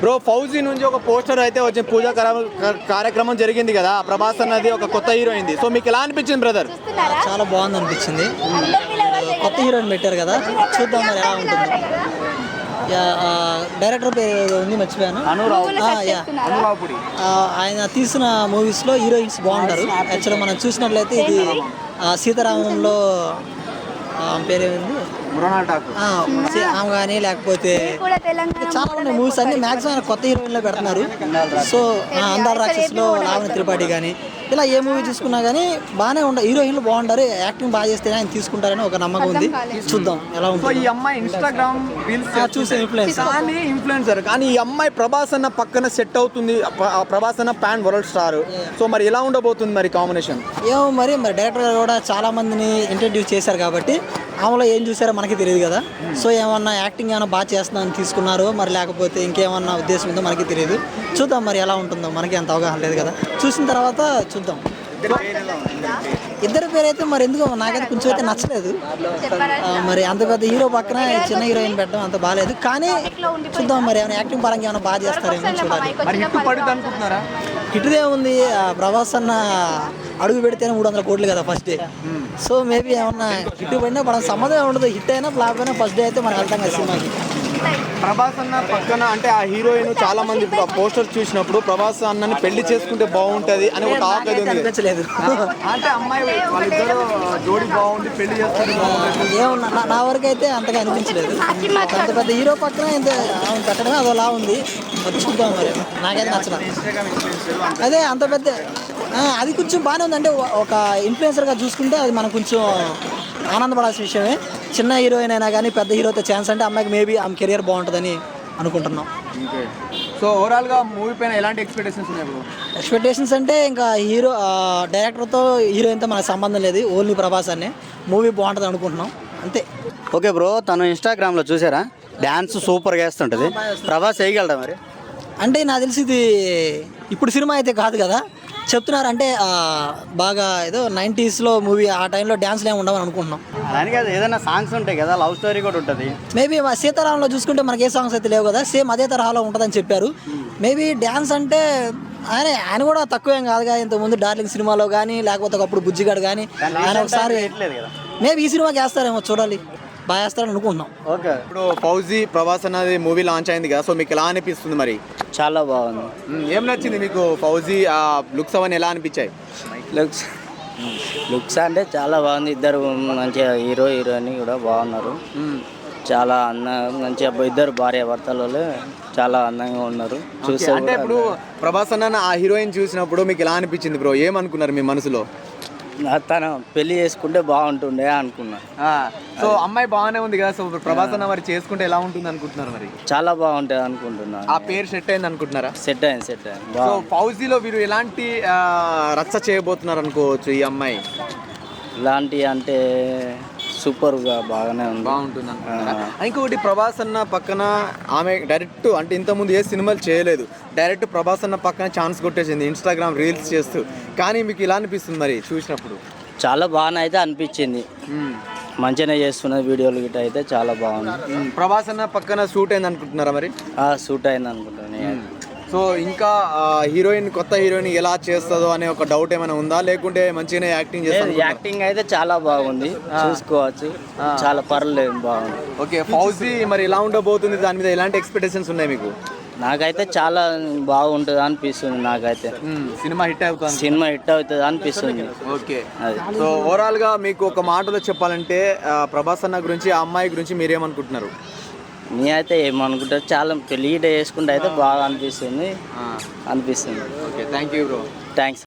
Bro fauji నుంచి ఒక poster అయితే వచ్చే పూజా కార్యక్రమం జరిగింది కదా, ప్రభాస్ అన్నది ఒక కొత్త హీరోయింది. సో మీకు ఎలా అనిపించింది బ్రదర్? చాలా బాగుంది అనిపించింది. కొత్త హీరోయిన్ పెట్టారు కదా, చూద్దాం మరి ఎలా ఉంటుంది. డైరెక్టర్ పేరు ఉంది, మర్చిపోయాను. ఆయన తీసిన మూవీస్లో హీరోయిన్స్ బాగుంటారు. యాక్చువల్గా మనం చూసినట్లయితే ఇది సీతారామంలో పేరేమింది, ఆమె కానీ లేకపోతే చాలా ఉన్నాయి మూవీస్ అన్ని మ్యాక్సిమం కొత్త హీరోయిన్లో పెడుతున్నారు. సో అందాల రాక్షసులో లావణ్య త్రిపాఠి కానీ ఇలా ఏ మూవీ చూసుకున్నా కానీ బాగానే ఉంటాయి. హీరోయిన్లు బాగుంటారు, యాక్టింగ్ బాగా చేస్తేనే ఆయన తీసుకుంటారని ఒక నమ్మకం ఉంది. చూద్దాం ఎలా ఉంటుంది. ఈ అమ్మాయి ఇన్స్టాగ్రామ్ చూసే ఇన్ఫ్లుయెన్సర్ కానీ ఈ అమ్మాయి ప్రభాస్ అన్న పక్కన సెట్ అవుతుంది. ప్రభాస్ అన్న పాన్ వరల్డ్ స్టార్. సో మరి ఎలా ఉండబోతుంది మరి కాంబినేషన్? ఏమో మరి డైరెక్టర్ గారు కూడా చాలా మందిని ఇంట్రడ్యూస్ చేశారు కాబట్టి ఆమెలో ఏం చూసారో మనకి తెలియదు కదా. సో ఏమన్నా యాక్టింగ్ ఏమన్నా బాగా చేస్తున్నాను తీసుకున్నారో మరి లేకపోతే ఇంకేమన్నా ఉద్దేశం ఉందో మనకి తెలియదు. చూద్దాం మరి ఎలా ఉంటుందో, మనకి అంత అవగాహన లేదు కదా. చూసిన తర్వాత చూద్దాం. ఇద్దరు పేరు అయితే మరి ఎందుకో నాకైతే కొంచెం అయితే నచ్చలేదు. మరి అంత పెద్ద హీరో పక్కన చిన్న హీరోయిన్ పెట్టడం అంత బాగాలేదు. కానీ చూద్దాం మరి ఏమైనా యాక్టింగ్ పరంగా ఏమైనా బాగా చేస్తారేమో చూడాలి. హిట్దే ఉంది. ప్రభాస్ అన్న అడుగు పెడితేనే 300 కోట్లు కదా ఫస్ట్ డే. సో మేబీ ఏమన్నా హిట్ పడినా మనకు సంబంధం ఉండదు. హిట్ అయినా ఫ్లాప్ అయినా ఫస్ట్ డే అయితే మనం వెళ్తాం కదా సినిమాకి. ప్రభాస్ అన్న పక్కన అంటే ఆ హీరోయిన్ చాలా మంది ఇప్పుడు ఆ పోస్టర్ చూసినప్పుడు ప్రభాస్ అన్నని పెళ్లి చేసుకుంటే బాగుంటది అని ఒక టాక్ అయితే అనిపించలేదు. అంటే అమ్మాయి వాళ్ళిద్దరు జోడి బాగుంది, పెళ్లి చేసుకుంటే బాగుంది. ఏమన్నా నా వరకు అయితే అంతగా అనిపించలేదు. అంత పెద్ద హీరో పక్కన పెట్టడమే అదోలా ఉంది. చూద్దాం మరి, నాకైతే నచ్చలేదు. అదే అంత పెద్ద అది కొంచెం బాగానే ఉంది. అంటే ఒక ఇన్ఫ్లుయెన్సర్గా చూసుకుంటే అది మనం కొంచెం ఆనందపడాల్సిన విషయమే. చిన్న హీరోయిన్ అయినా కానీ పెద్ద హీరోతో ఛాన్స్ అంటే అమ్మాయికి మేబీ ఆమె కెరియర్ బాగుంటుందని అనుకుంటున్నాం. సో ఓవరాల్గా మూవీ పైన ఎలాంటి ఎక్స్పెక్టేషన్స్ ఉన్నాయి? ఎక్స్పెక్టేషన్స్ అంటే ఇంకా హీరో డైరెక్టర్తో హీరోయిన్తో మనకు సంబంధం లేదు, ఓన్లీ ప్రభాస్ అనే. మూవీ బాగుంటుంది అనుకుంటున్నాం అంతే. ఓకే బ్రో, తను ఇన్స్టాగ్రామ్లో చూసారా? డ్యాన్స్ సూపర్గా వేస్తుంటుంది. ప్రభాస్ వేయగలరా మరి? అంటే నాకు తెలిసి ఇది ఇప్పుడు సినిమా అయితే కాదు కదా, చెప్తున్నారు. అంటే బాగా ఏదో 90sలో మూవీ, ఆ టైంలో డ్యాన్స్లు ఏమి ఉండవని అనుకుంటున్నాం. దానికి ఏదైనా సాంగ్స్ ఉంటాయి కదా, లవ్ స్టోరీ కూడా ఉంటుంది. మేబీ సీతారాంలో చూసుకుంటే మనకి ఏ సాంగ్స్ అయితే లేవు కదా, సేమ్ అదే తరహాలో ఉంటుందని చెప్పారు. మేబీ డ్యాన్స్ అంటే ఆయన కూడా తక్కువేం కాదుగా. ఇంతకుముందు డార్లింగ్ సినిమాలో కానీ లేకపోతే ఒకప్పుడు బుజ్జిగాడు కానీ ఆయన ఒకసారి మేబీ ఈ సినిమాకి వేస్తారేమో, చూడాలి. బాగా వేస్తారని అనుకుంటున్నాం. ఓకే, ఇప్పుడు ఫౌజీ ప్రభాస్ అన్నది మూవీ లాంచ్ అయింది కదా, సో మీకు ఎలా అనిపిస్తుంది మరి? చాలా బాగుంది. ఏం నచ్చింది మీకు ఫౌజీ ఆ లుక్స్ అవన్నీ ఎలా అనిపించాయి? లుక్స్ అంటే చాలా బాగుంది. ఇద్దరు మంచిగా హీరో హీరోయిన్ కూడా బాగున్నారు. చాలా మంచిగా ఇద్దరు భార్య భర్తలు చాలా అందంగా ఉన్నారు. చూస్తే అంటే ఇప్పుడు ప్రభాస్ అన్న ఆ హీరోయిన్ చూసినప్పుడు మీకు ఎలా అనిపించింది బ్రో? ఏమనుకున్నారు మీ మనసులో? తను పెళ్లి చేసుకుంటే బాగుంటుండే అనుకున్నా. సో అమ్మాయి బాగానే ఉంది కదా, సో ప్రభాస్ అన్న మరి చేసుకుంటే ఎలా ఉంటుంది అనుకుంటున్నారు మరి? చాలా బాగుంటుంది అనుకుంటున్నా. ఆ పేరు సెట్ అయింది అనుకుంటున్నారా? సెట్ అయింది. సో ఫౌజీలో వీరు ఎలాంటి రచ్చ చేయబోతున్నారు అనుకోవచ్చు ఈ అమ్మాయి? ఇలాంటి అంటే సూపర్గా బాగానే ఉంది, బాగుంటుంది అనుకుంటున్నారా? ఇంకొకటి ప్రభాస్ అన్న పక్కన ఆమె డైరెక్ట్ అంటే ఇంతకుముందు ఏ సినిమాలు చేయలేదు, డైరెక్ట్ ప్రభాస్ అన్న పక్కన ఛాన్స్ కొట్టేసింది ఇన్స్టాగ్రామ్ రీల్స్ చేస్తూ. కానీ మీకు ఇలా అనిపిస్తుంది మరి చూసినప్పుడు? చాలా బాగానే అయితే అనిపించింది. మంచిగానే చేస్తున్నది వీడియోలు గిట్ట అయితే చాలా బాగుంది. ప్రభాస్ అన్న పక్కన సూట్ అయింది అనుకుంటున్నారా మరి? సూట్ అయింది అనుకుంటున్నాను. సో ఇంకా హీరోయిన్, కొత్త హీరోయిన్ ఎలా చేస్తుందో అనే ఒక డౌట్ ఏమైనా ఉందా, లేకుంటే మంచిగానే యాక్టింగ్ చేస్తుంది? యాక్టింగ్ అయితే చాలా బాగుంది, చూసుకోవచ్చు. చాలా పర్లేదు, బాగుంది. ఓకే, ఫౌజీ మరి ఎలా ఉండబోతుంది, దాని మీద ఎలాంటి ఎక్స్పెక్టేషన్స్ ఉన్నాయి మీకు? నాకైతే చాలా బాగుంటుంది అనిపిస్తుంది. నాకైతే సినిమా హిట్ అవుతుంది అనిపిస్తుంది. ఓకే, సో ఓవరాల్ గా మీకు ఒక మాటలో చెప్పాలంటే ప్రభాస్ అన్న గురించి, ఆ అమ్మాయి గురించి మీరేమనుకుంటున్నారు? నేనైతే ఏమనుకుంటారు, చాలా పెళ్లి చేసుకుంటే అయితే బాగా అనిపిస్తుంది. Okay, thank you bro. Thanks.